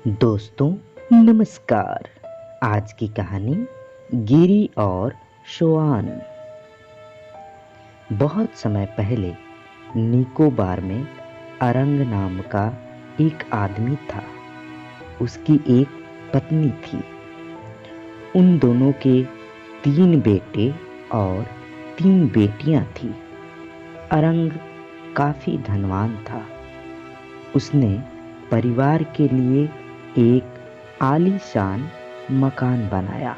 दोस्तों नमस्कार। आज की कहानी गिरी और शोआन। बहुत समय पहले निकोबार में अरंग नाम का एक आदमी था। उसकी एक पत्नी थी। उन दोनों के 3 बेटे और 3 बेटियां थीं। अरंग काफी धनवान था। उसने परिवार के लिए एक आलीशान मकान बनाया।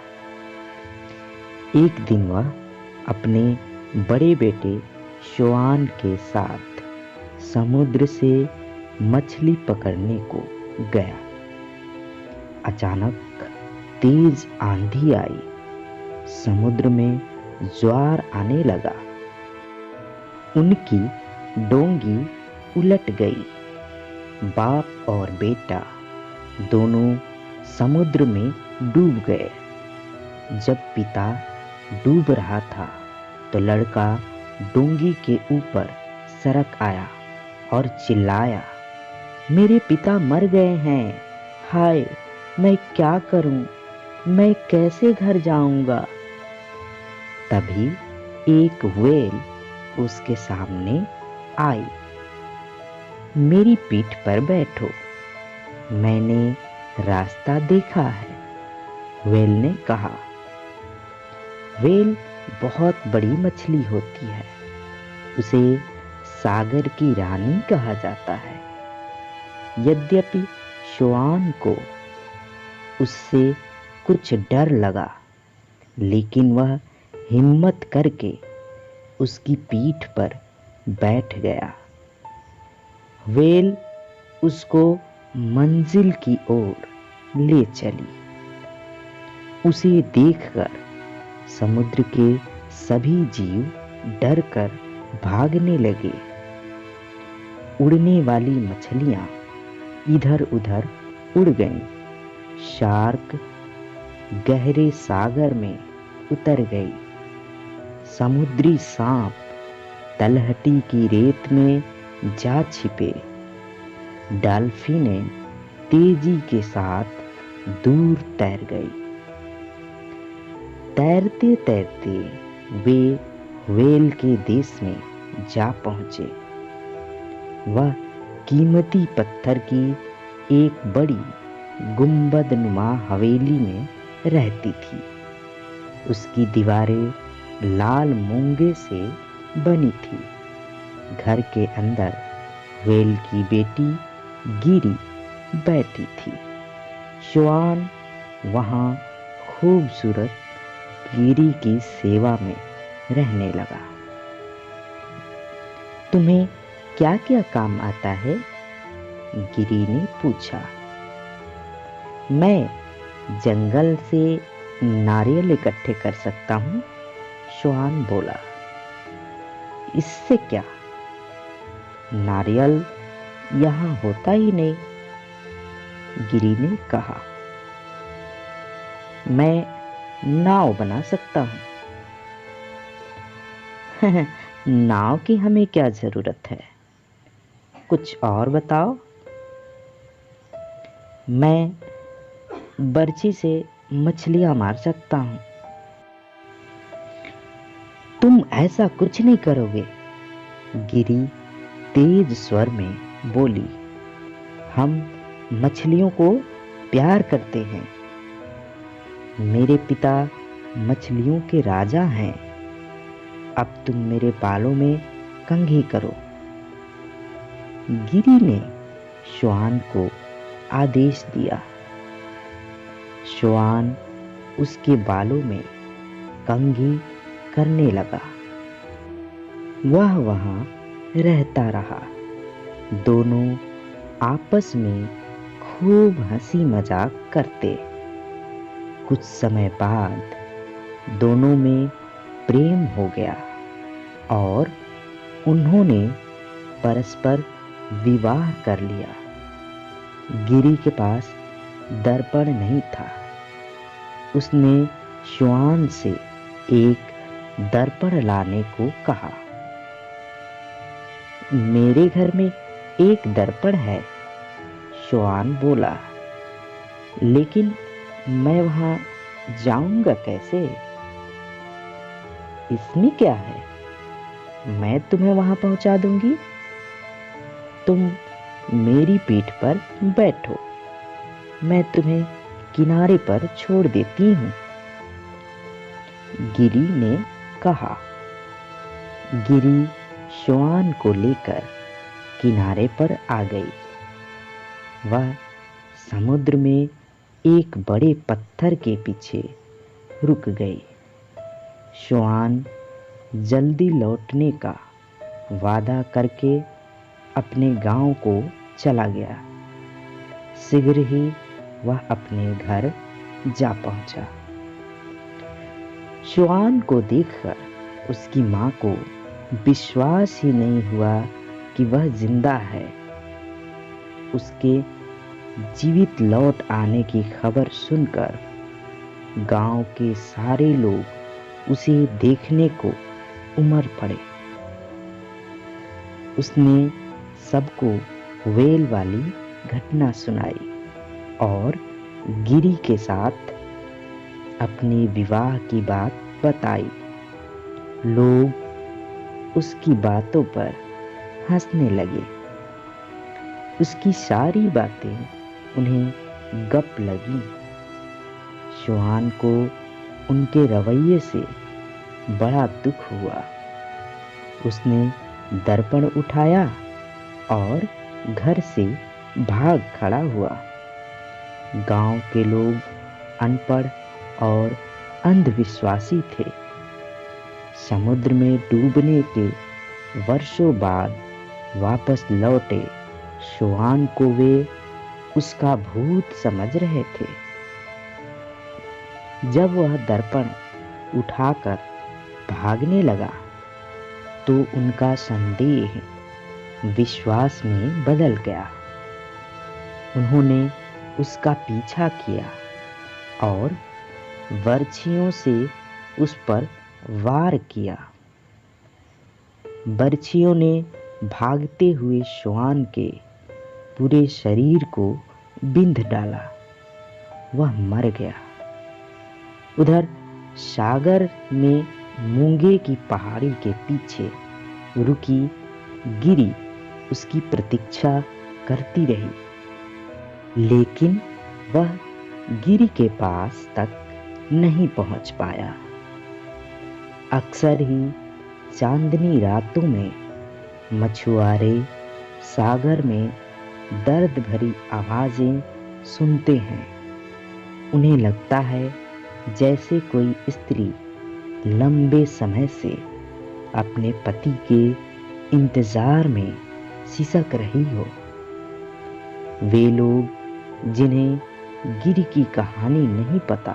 एक दिन वह अपने बड़े बेटे शोआन के साथ समुद्र से मछली पकड़ने को गया। अचानक तेज आंधी आई। समुद्र में ज्वार आने लगा। उनकी डोंगी उलट गई। बाप और बेटा दोनों समुद्र में डूब गए। जब पिता डूब रहा था तो लड़का डोंगी के ऊपर सरक आया और चिल्लाया, मेरे पिता मर गए हैं। हाय, मैं क्या करूं? मैं कैसे घर जाऊंगा? तभी एक व्हेल उसके सामने आई। मेरी पीठ पर बैठो, मैंने रास्ता देखा है, व्हेल ने कहा। व्हेल बहुत बड़ी मछली होती है। उसे सागर की रानी कहा जाता है। यद्यपि शोआन को उससे कुछ डर लगा, लेकिन वह हिम्मत करके उसकी पीठ पर बैठ गया। व्हेल उसको मंजिल की ओर ले चली। उसे देखकर समुद्र के सभी जीव डरकर भागने लगे। उड़ने वाली मछलियां इधर उधर उड़ गईं। शार्क गहरे सागर में उतर गई। समुद्री सांप तलहटी की रेत में जा छिपे। डॉल्फिनें तेजी के साथ दूर तैर गई। तैरते तैरते वे व्हेल के देश में जा पहुंचे। वह कीमती पत्थर की एक बड़ी गुंबदनुमा हवेली में रहती थी। उसकी दीवारें लाल मूंगे से बनी थी। घर के अंदर व्हेल की बेटी गिरी बैठी थी। शोआन वहां खूबसूरत गिरी की सेवा में रहने लगा। तुम्हें क्या क्या काम आता है? गिरी ने पूछा। मैं जंगल से नारियल इकट्ठे कर सकता हूं, शोआन बोला। इससे क्या? नारियल यहां होता ही नहीं, गिरी ने कहा। मैं नाव बना सकता हूं। नाव की हमें क्या जरूरत है? कुछ और बताओ। मैं बर्छी से मछलियां मार सकता हूं। तुम ऐसा कुछ नहीं करोगे, गिरी तेज स्वर में बोली। हम मछलियों को प्यार करते हैं। मेरे पिता मछलियों के राजा हैं। अब तुम मेरे बालों में कंघी करो। गिरी ने शोआन को आदेश दिया। शोआन उसके बालों में कंघी करने लगा। वह वहां रहता रहा। दोनों आपस में खूब हंसी मजाक करते। कुछ समय बाद दोनों में प्रेम हो गया और उन्होंने परस्पर विवाह कर लिया। गिरी के पास दर्पण नहीं था। उसने शोआन से एक दर्पण लाने को कहा। मेरे घर में एक दर्पण है, शोआन बोला। लेकिन मैं वहां जाऊंगा कैसे? इसमें क्या है, मैं तुम्हें वहां पहुंचा दूंगी। तुम मेरी पीठ पर बैठो, मैं तुम्हें किनारे पर छोड़ देती हूँ। गिरी ने कहा। गिरी श्वान को लेकर किनारे पर आ गई। वह समुद्र में एक बड़े पत्थर के पीछे रुक गई। श्वान जल्दी लौटने का वादा करके अपने गांव को चला गया। शीघ्र ही वह अपने घर जा पहुंचा। श्वान को देखकर उसकी मां को विश्वास ही नहीं हुआ कि वह जिंदा है। उसके जीवित लौट आने की खबर सुनकर गांव के सारे लोग उसे देखने को उमड़ पड़े। उसने सबको वेल वाली घटना सुनाई और गिरी के साथ अपने विवाह की बात बताई। लोग उसकी बातों पर हंसने लगे। उसकी सारी बातें उन्हें गप लगी। श्वान को उनके रवैये से बड़ा दुख हुआ। उसने दर्पण उठाया और घर से भाग खड़ा हुआ। गांव के लोग अनपढ़ और अंधविश्वासी थे। समुद्र में डूबने के वर्षों बाद वापस लौटे श्वान को वे उसका भूत समझ रहे थे। जब वह दर्पण उठाकर भागने लगा तो उनका संदेह विश्वास में बदल गया। उन्होंने उसका पीछा किया और बर्छियों से उस पर वार किया। बर्छियों ने भागते हुए श्वान के पूरे शरीर को बिंध डाला। वह मर गया। उधर सागर में मूंगे की पहाड़ी के पीछे रुकी गिरी उसकी प्रतीक्षा करती रही, लेकिन वह गिरी के पास तक नहीं पहुंच पाया। अक्सर ही चांदनी रातों में मछुआरे सागर में दर्द भरी आवाजें सुनते हैं। उन्हें लगता है जैसे कोई स्त्री लंबे समय से अपने पति के इंतजार में सिसक रही हो। वे लोग जिन्हें गिरी की कहानी नहीं पता,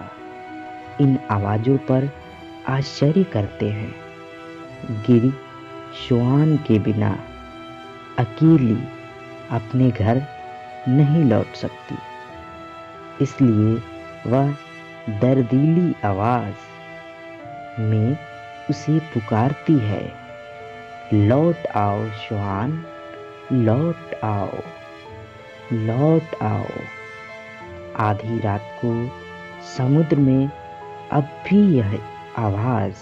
इन आवाजों पर आश्चर्य करते हैं। गिरी श्वान के बिना अकेली अपने घर नहीं लौट सकती, इसलिए वह दर्दीली आवाज में उसे पुकारती है, लौट आओ श्वान, लौट आओ, लौट आओ। आधी रात को समुद्र में अब भी यह आवाज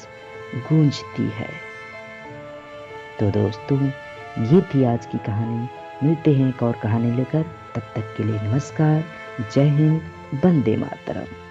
गूंजती है। तो दोस्तों, ये थी आज की कहानी। मिलते हैं एक और कहानी लेकर, तब तक के लिए नमस्कार, जय हिंद, वंदे मातरम।